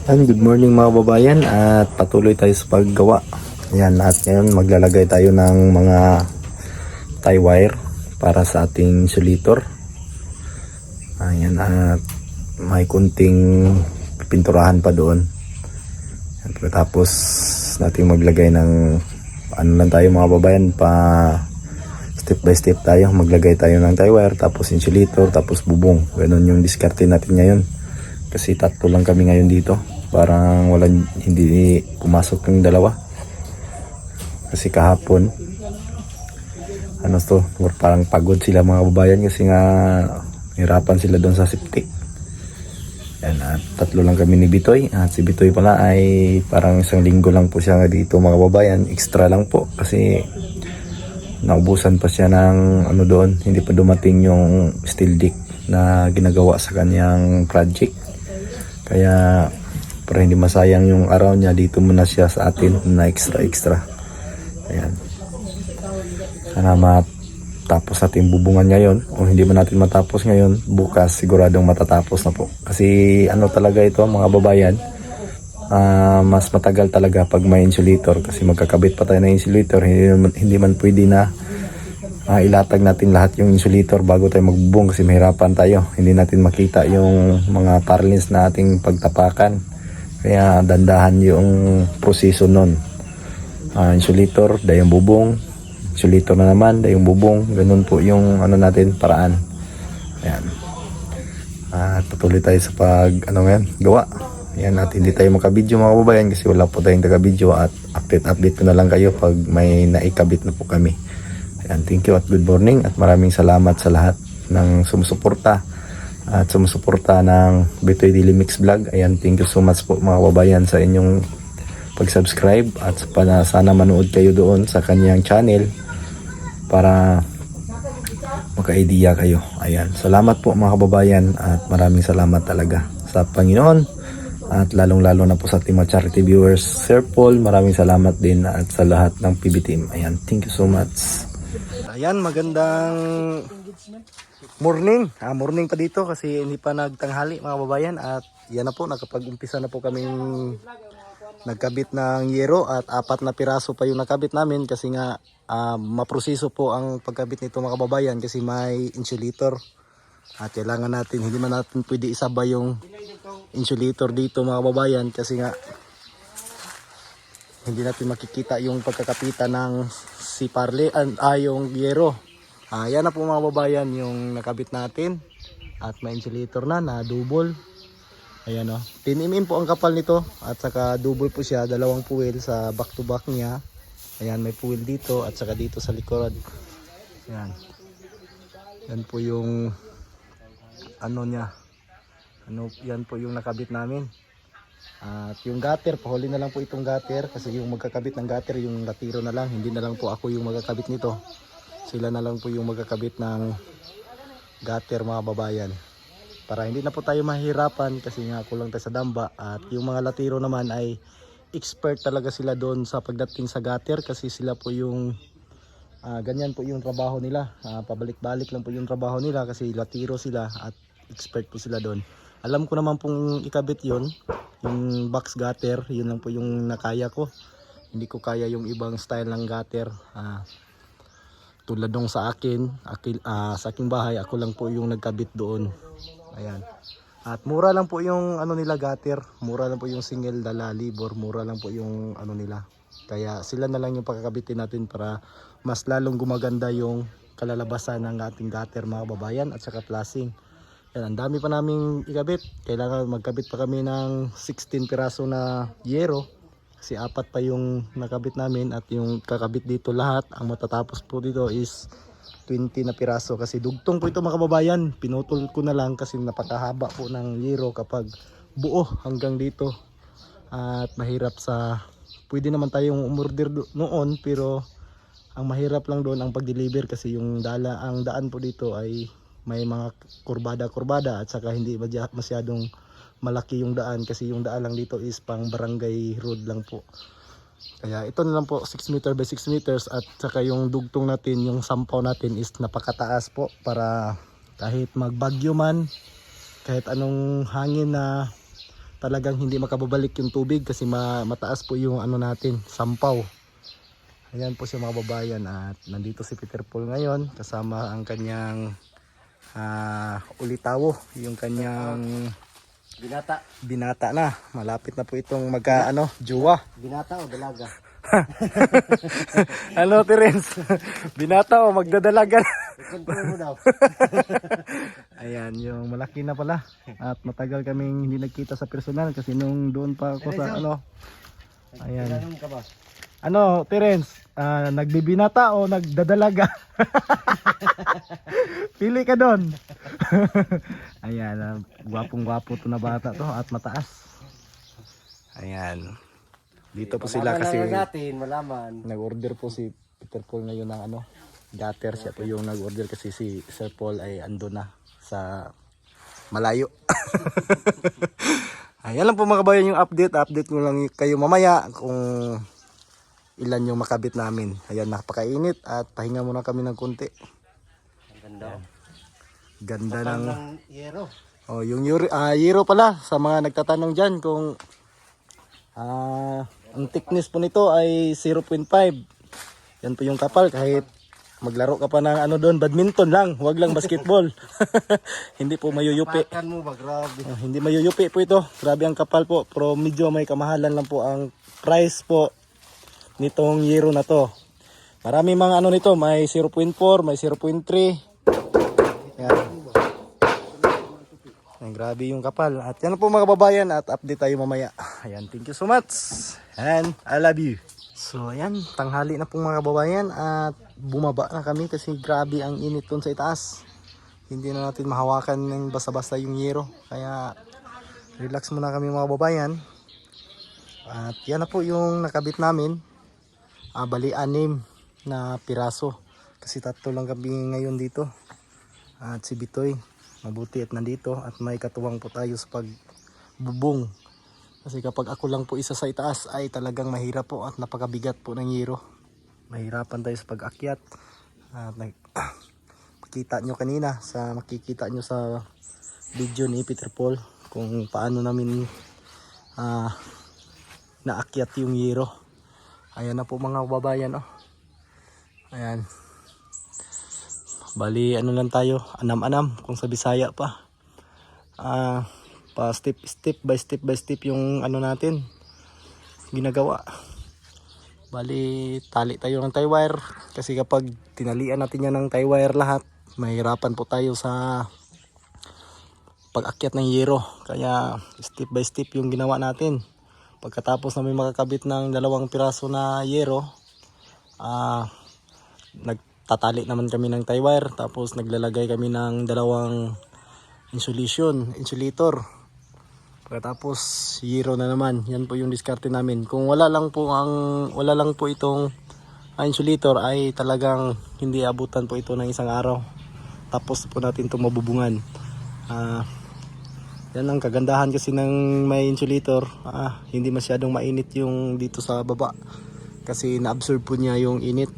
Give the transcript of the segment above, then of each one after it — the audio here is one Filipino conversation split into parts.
And good morning mga babayan, at patuloy tayo sa paggawa. Ayan, at ngayon maglalagay tayo ng mga tie wire para sa ating insulator. Ayan, at may kunting pinturahan pa doon. At tapos natin maglagay ng ano lang tayo mga babayan, pa step by step tayo. Maglagay tayo ng tie wire, tapos insulator, tapos bubong. Ganun yung diskarte natin ngayon. Kasi tatlo lang kami ngayon dito. Parang hindi pumasok yung dalawa. Kasi kahapon, parang pagod sila mga babayan kasi nga hirapan sila doon sa septic. Yan, at tatlo lang kami ni Bitoy. At si Bitoy pala ay parang isang linggo lang po siya dito mga babayan. Extra lang po kasi naubusan pa siya ng doon. Hindi pa dumating yung steel deck na ginagawa sa kanyang project. Kaya para hindi masayang yung araw niya, dito muna siya sa atin na extra. Ayan. Sana matapos natin bubungan ngayon. Kung hindi man natin matapos ngayon, bukas siguradong matatapos na po. Kasi talaga ito mga babayan, mas matagal talaga pag may insulator. Kasi magkakabit pa tayo ng insulator. Hindi man pwede na ilatag natin lahat yung insulator bago tayo magbubong kasi mahirapan tayo. Hindi natin makita yung mga purlins na ating pagtapakan. Kaya dandahan yung proseso nun. Insulator, dayong bubong. Insulator na naman, dayong bubong. Ganun po yung natin, paraan. Ayan. At patuloy tayo sa gawa. Ayan, at hindi tayo makabidyo mga kababayan kasi wala po tayong taga-video. At update ko na lang kayo pag may naikabit na po kami. Ayan, thank you at good morning. At maraming salamat sa lahat ng sumusuporta at sumusuporta ng Bitoy Daily Mix Vlog. Ayan, thank you so much po mga kababayan sa inyong pag-subscribe. At sana manood kayo doon sa kanyang channel para maka-idea kayo. Ayan, salamat po mga kababayan at maraming salamat talaga sa Panginoon. At lalong-lalo na po sa ating mga charity viewers. Sir Paul, maraming salamat din at sa lahat ng PB team. Ayan, thank you so much. Ayan, magandang morning. Morning pa dito kasi hindi pa nagtanghali mga babayan. At yan na po, nakapag-umpisa na po kaming nagkabit ng yero. At 4 na piraso pa yung nakabit namin kasi nga maproseso po ang pagkabit nito mga babayan kasi may insulator. At kailangan natin, hindi man natin pwede isabay yung insulator dito mga babayan kasi nga hindi natin makikita yung pagkakapitan ng si Parle yung yero. Yan na po mga babayan yung nakabit natin at may insulator na double. Ayan 10 mm po ang kapal nito at saka double po siya, dalawang puwel sa back to back niya. Ayan, may puwel dito at saka dito sa likod. Ayan. Yan po yung niya. Yan po yung nakabit namin. At yung gutter, pahuli na lang po itong gutter kasi yung magkakabit ng gutter yung latiro na lang, hindi na lang po ako yung magkakabit nito. Sila na lang po yung magkakabit ng gutter mga babayan. Para hindi na po tayo mahirapan kasi nga kulang tayo sa damba. At yung mga latiro naman ay expert talaga sila doon sa pagdating sa gutter kasi sila po yung ganyan po yung trabaho nila. Pabalik-balik lang po yung trabaho nila kasi latiro sila at expert po sila doon. Alam ko naman pong ikabit yon, yung box gutter, yun lang po yung nakaya ko. Hindi ko kaya yung ibang style ng gutter. Tulad nung sa sa aking bahay, ako lang po yung nagkabit doon. Ayan. At mura lang po yung nila gutter, mura lang po yung single dala libor, mura lang po yung nila. Kaya sila na lang yung pagkakabitin natin para mas lalong gumaganda yung kalalabasan ng ating gutter mga babayan at saka flashing. Yan, ang dami pa naming ikabit. Kailangan magkabit pa kami ng 16 piraso na yero. Kasi 4 pa yung nakabit namin at yung kakabit dito lahat. Ang matatapos po dito is 20 na piraso. Kasi dugtong po ito mga kababayan. Pinutol ko na lang kasi napakahaba po ng yero kapag buo hanggang dito. At mahirap pwede naman tayong umorder noon pero ang mahirap lang doon ang pag-deliver kasi ang daan po dito ay may mga kurbada at saka hindi masyadong malaki yung daan kasi yung daan lang dito is pang barangay road lang po. Kaya ito na lang po 6 meter by 6 meters at saka yung dugtong natin, yung sampaw natin is napakataas po para kahit magbagyo man, kahit anong hangin na talagang hindi makababalik yung tubig kasi mataas po yung ano natin, sampaw. Ayan po siya mga kababayan, at nandito si Peter Paul ngayon kasama ang kanyang ulitawo, yung kanyang binata na. Malapit na po itong jowa. Binata o dalaga? Ano, Terence? Binata o magdadalaga? Control mo daw. Ayan, yung malaki na pala. At matagal kaming hindi nagkita sa personal kasi nung doon pa ako sa Ayan. Kailangan ka ba? Ano, Terence? Nagbibinata o nagdadalaga? Pili ka doon. Ayan, gwapong-gwapo to na bata to at mataas. Ayan. Dito po sila kasi malaman. nag-order po si Peter Paul ngayon ng gutter. Siya po yung nag-order kasi si Sir Paul ay ando na sa malayo. Ayan lang po mga kabayan yung update ko lang kayo mamaya kung ilan yung makabit namin. Ayan, napakainit at pahinga muna kami ng konti. Ang ganda. Ganda ng yero. oh, yung yero pala sa mga nagtatanong diyan kung ang thickness po nito ay 0.5. Yan po yung kapal, kahit maglaro ka pa ng doon, badminton lang, wag lang basketball. Hindi po mayuyupi. Pakan mo ba, grabe. Hindi mayuyupi po ito. Grabe ang kapal po, pero medyo may kamahalan lang po ang price po nitong yero na to. Marami mga nito, may 0.4, may 0.3. Yan. Ay, grabe yung kapal. At yan po mga kababayan, at update tayo mamaya. Ayan, thank you so much. And I love you. So ayan, tanghali na po mga kababayan at bumaba na kami kasi grabe ang init doon sa itaas. Hindi na natin mahawakan ng basta-basta yung yero. Kaya relax muna kami mga kababayan. At yan na po yung nakabit namin. Bali 6 na piraso. Kasi 3 lang kami ngayon dito. At si Bitoy, mabuti at nandito. At may katuwang po tayo sa pagbubong. Kasi kapag ako lang po isa sa itaas ay talagang mahirap po at napakabigat po ng yero. Mahirapan tayo sa pag-akyat. At makikita nyo kanina, makikita nyo sa video ni Peter Paul kung paano namin naakyat yung yero. Ayan na po mga kababayan. Ayan. Bali lang tayo, anam-anam kung sa Bisaya pa. Pa step by step yung natin ginagawa. Bali tali tayo ng tie wire kasi kapag tinalian natin yan ng tie wire lahat, mahirapan po tayo sa pag-akyat ng yero. Kaya step by step yung ginawa natin. Pagkatapos namin makakabit ng 2 piraso na yero, nagtatali naman kami ng tie wire, tapos naglalagay kami ng 2 insulator. Pagkatapos yero na naman. Yan po yung diskarte namin. Kung wala lang po itong insulator ay talagang hindi abutan po ito ng isang araw. Tapos po natin itong mabubungan. Yan ang kagandahan kasi ng may insulator. Hindi masyadong mainit yung dito sa baba. Kasi na-absorb po niya yung init.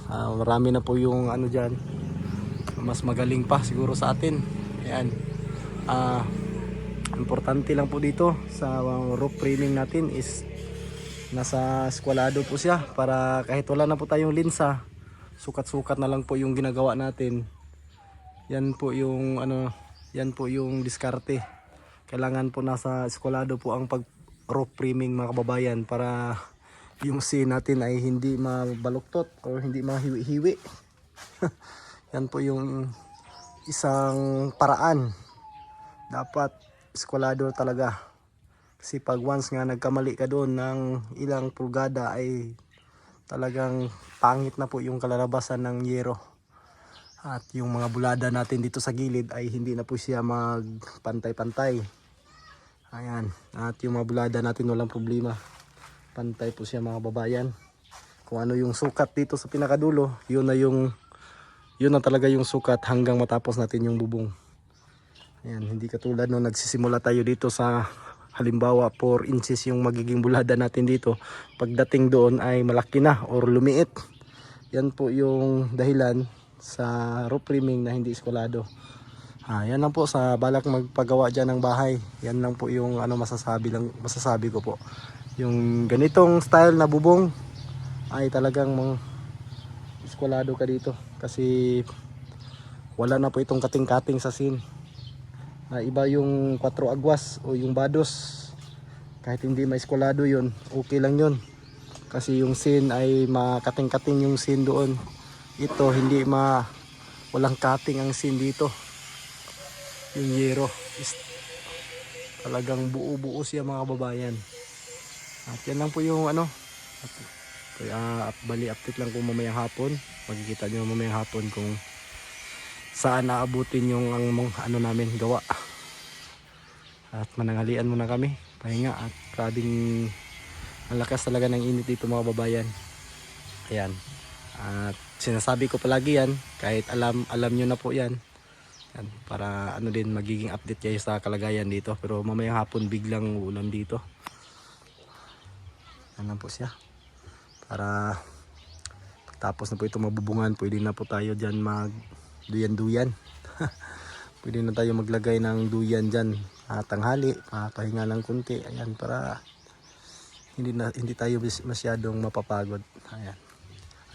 Marami na po yung dyan. Mas magaling pa siguro sa atin. Ayan. Importante lang po dito sa roof framing natin is nasa eskwalado po siya para kahit wala na po tayong linsa, sukat-sukat na lang po yung ginagawa natin. Yan po yung yan po yung diskarte. Kailangan po nasa eskwalado po ang pag roof framing mga kababayan para yung scene natin ay hindi mabaluktot o hindi mahiwi-hiwi. Yan po yung isang paraan. Dapat eskwalado talaga. Kasi pag once nga nagkamali ka doon ng ilang pulgada ay talagang pangit na po yung kalalabasan ng yero. At yung mga bulada natin dito sa gilid ay hindi na po siya magpantay-pantay. Ayan. At yung mga bulada natin walang problema. Pantay po siya mga babayan. Kung ano yung sukat dito sa pinakadulo, yun na talaga yung sukat hanggang matapos natin yung bubong. Ayan, hindi katulad nung nagsisimula tayo dito sa halimbawa 4 inches yung magiging bulada natin dito. Pagdating doon ay malaki na or lumiit. Yan po yung dahilan sa roof framing na hindi eskwalado. Yan lang po sa balak magpagawa dyan ng bahay. Yan lang po yung ano masasabi ko po. Yung ganitong style na bubong ay talagang eskwalado ka dito kasi wala na po itong kating-kating sa scene. Iba yung 4 agwas o yung bados. Kahit hindi maeskwalado yun, okay lang yun. Kasi yung scene ay makating-kating yung scene doon. Ito hindi walang cutting ang scene dito. Yung yero is talagang buo-buo siya mga kababayan. At yan lang po yung ano. Bali update lang kung mamayang hapon. Makikita nyo mamayang hapon kung saan naabutin yung ano namin gawa. At mananghalian muna kami. Pahinga at grabing ang lakas talaga ng init dito mga kababayan. Ayan. At sinasabi ko palagi yan kahit alam nyo na po yan. Yan, para ano din magiging update kayo sa kalagayan dito. Pero mamayang hapon biglang ulan dito. Yan lang po siya. Para tapos na po ito mabubungan, pwede na po tayo dyan mag duyan-duyan. Pwede na tayo maglagay ng duyan dyan tanghali, pahinga lang kunti. Ayan, para hindi tayo masyadong mapapagod. Ayan.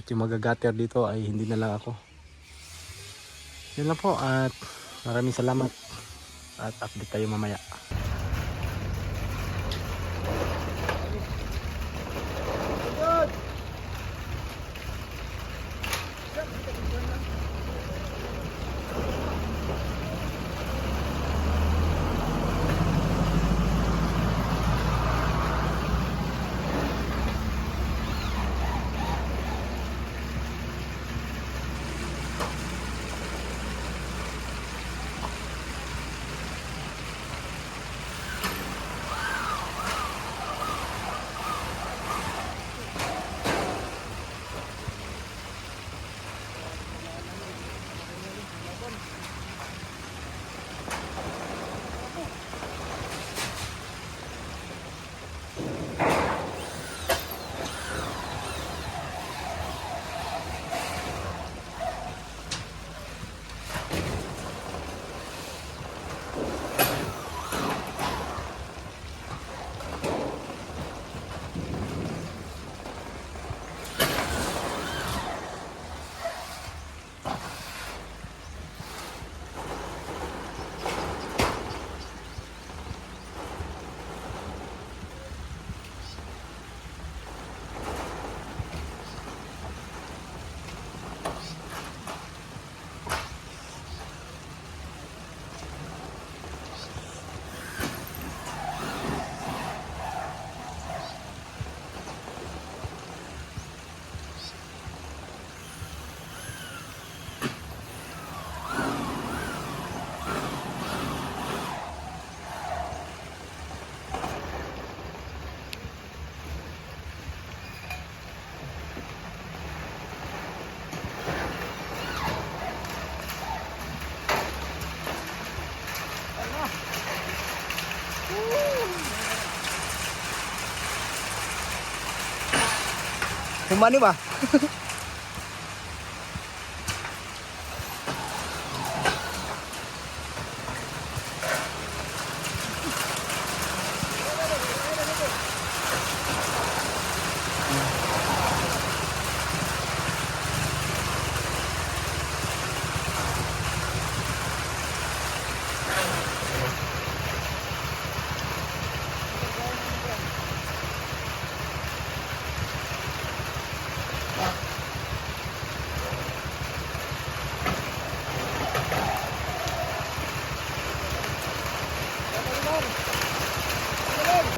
At yung magagater dito ay hindi na lang ako. Yun lang po at maraming salamat at update tayo mamaya. Humani ba?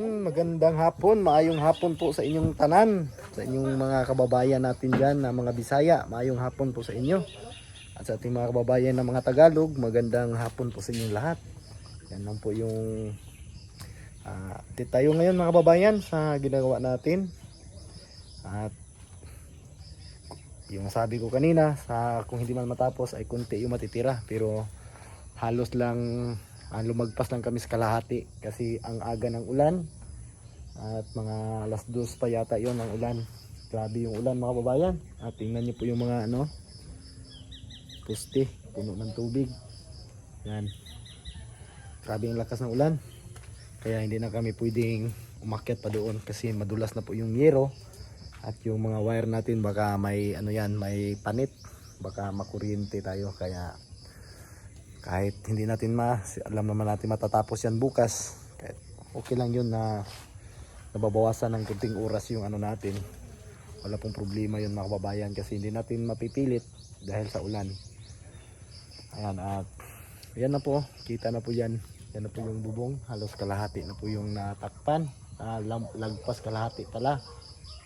Magandang hapon, maayong hapon po sa inyong tanan, sa inyong mga kababayan natin dyan na mga Bisaya, maayong hapon po sa inyo. At sa ating mga kababayan na mga Tagalog, magandang hapon po sa inyong lahat. Yan lang po yung update tayo ngayon mga kababayan sa ginagawa natin. At yung sabi ko kanina, kung hindi man matapos ay kunti yung matitira, pero halos lang lumagpas lang kami sa kalahati kasi ang aga ng ulan. At mga alas 2 pa yata yon ang ulan. Grabe yung ulan mga kababayan. At tingnan niyo po yung mga poste, puno ng tubig. Yan. Grabe ang lakas ng ulan. Kaya hindi na kami pwedeng umakyat pa doon kasi madulas na po yung yero. At yung mga wire natin baka may ano yan, may panit. Baka makuryente tayo. Kaya kahit hindi natin alam naman natin matatapos yan bukas. Kahit okay lang yun na nababawasan ng kunting oras yung ano natin. Wala pong problema yun mga kababayan kasi hindi natin mapipilit dahil sa ulan. Ayan, at yan na po, kita na po yan. Yan na po yung bubong, halos kalahati na po yung natakpan. Lagpas kalahati pala.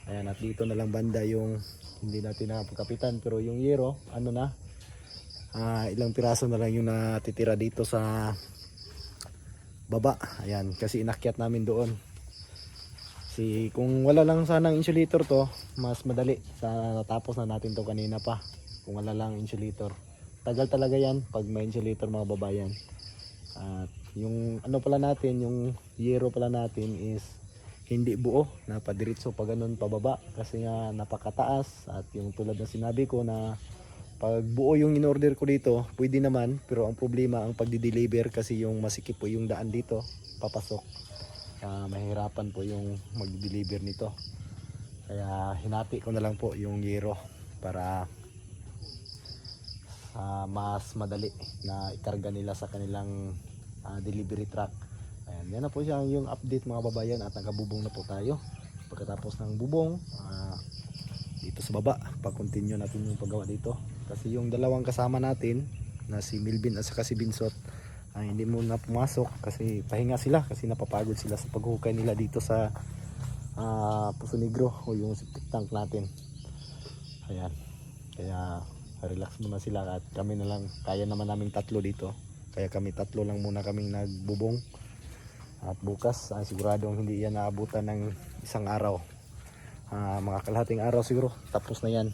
Ayan, at dito na lang banda yung hindi natin napagkapitan. Pero yung yero, ano na, ilang piraso na lang yung natitira dito sa baba. Ayan, kasi inakyat namin doon. Kung wala lang sanang insulator to, mas madali. Tapos na natin to kanina pa. Kung wala lang insulator. Tagal talaga yan pag may insulator mga babayan. At yung ano pala natin, yung yero pala natin is hindi buo, napadiritso pa ganun pababa kasi nga napakataas. At yung tulad na sinabi ko na pag buo yung in-order ko dito, pwede naman, pero ang problema ang pagdi-deliver kasi yung masikip po yung daan dito, papasok. Mahirapan po yung mag-deliver nito. Kaya hinati ko na lang po yung yero para mas madali na ikarga nila sa kanilang delivery truck. Ayan, yan na po siya yung update mga babayan at nakabubong na po tayo. Pagkatapos ng bubong, dito sa baba, pag-continue natin yung paggawa dito. Kasi yung dalawang kasama natin na si Milvin at saka si Binsot hindi muna pumasok kasi pahinga sila kasi napapagod sila sa paghukay nila dito sa Puso Negro o yung septic tank natin. Ayan, kaya relax muna sila at kami na lang, kaya naman namin tatlo dito. Kaya kami tatlo lang muna kaming nagbubong. At bukas, siguradong hindi yan naabutan ng isang araw. Mga kalahating araw siguro, tapos na yan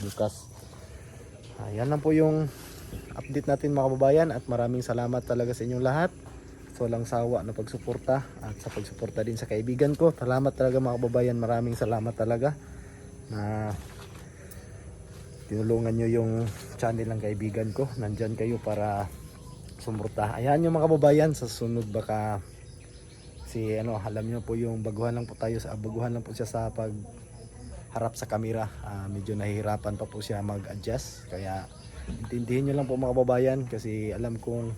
bukas. Yan lang po yung update natin mga kababayan at maraming salamat talaga sa inyong lahat. So walang sawa na pagsuporta at sa pagsuporta din sa kaibigan ko. Salamat talaga mga kababayan, maraming salamat talaga na tinulungan nyo yung channel ng kaibigan ko. Nandyan kayo para sumurta. Ayan yung mga kababayan, sa sunod baka alam nyo po yung baguhan lang po siya sa pag harap sa camera. Medyo nahihirapan pa po siya mag-adjust. Kaya intindihin nyo lang po mga kababayan kasi alam kong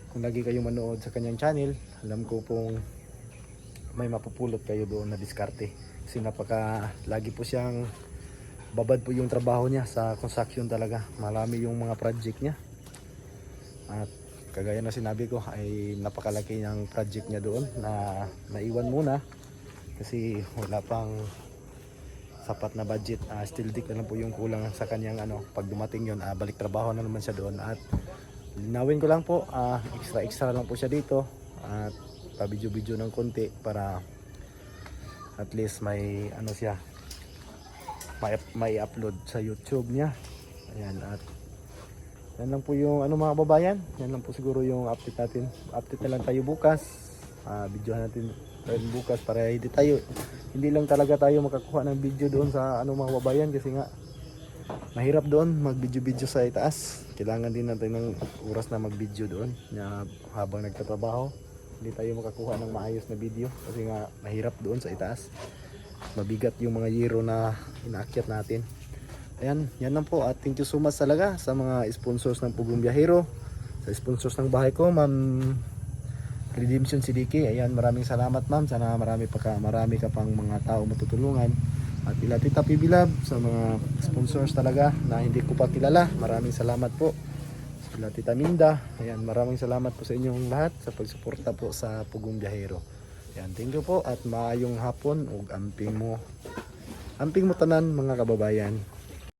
kung lagi kayo manood sa kanyang channel, alam ko pong may mapupulot kayo doon na diskarte. Kasi lagi po siyang babad po yung trabaho niya sa construction talaga. Marami yung mga project niya. At kagaya na sinabi ko ay napakalaki ng project niya doon na naiwan muna kasi wala pang sapat na budget. Still dik na lang po yung kulang sa kanyang pag dumating yun, balik trabaho na naman siya doon. At linawin ko lang po, extra lang po siya dito at pa-video ng konti para at least may siya may upload sa YouTube niya. Ayan, at yan lang po yung mga babayan. Yan lang po siguro yung update natin. Update na lang tayo bukas. Videohan natin bukas para hindi lang talaga tayo makakuha ng video doon sa mga babayan kasi nga mahirap doon mag-video sa itaas. Kailangan din natin ng oras na mag-video doon na habang nagtatrabaho. Hindi tayo makakuha ng maayos na video kasi nga mahirap doon sa itaas. Mabigat yung mga yero na inaakyat natin. Ayan, yan lang po at thank you so much talaga sa mga sponsors ng Pugong Biyahero, sa sponsors ng bahay ko, Ma'am Redemption Sidiki. Ayan, maraming salamat ma'am. Sana marami ka pang mga tao matutulungan. At ila Tita Pibilab sa mga sponsors talaga na hindi ko pa kilala. Maraming salamat po. Ila Tita Minda. Ayan, maraming salamat po sa inyong lahat sa pagsuporta po sa Pugong Biyahero. Ayan, thank you po at maayong hapon ug amping mo tanan mga kababayan.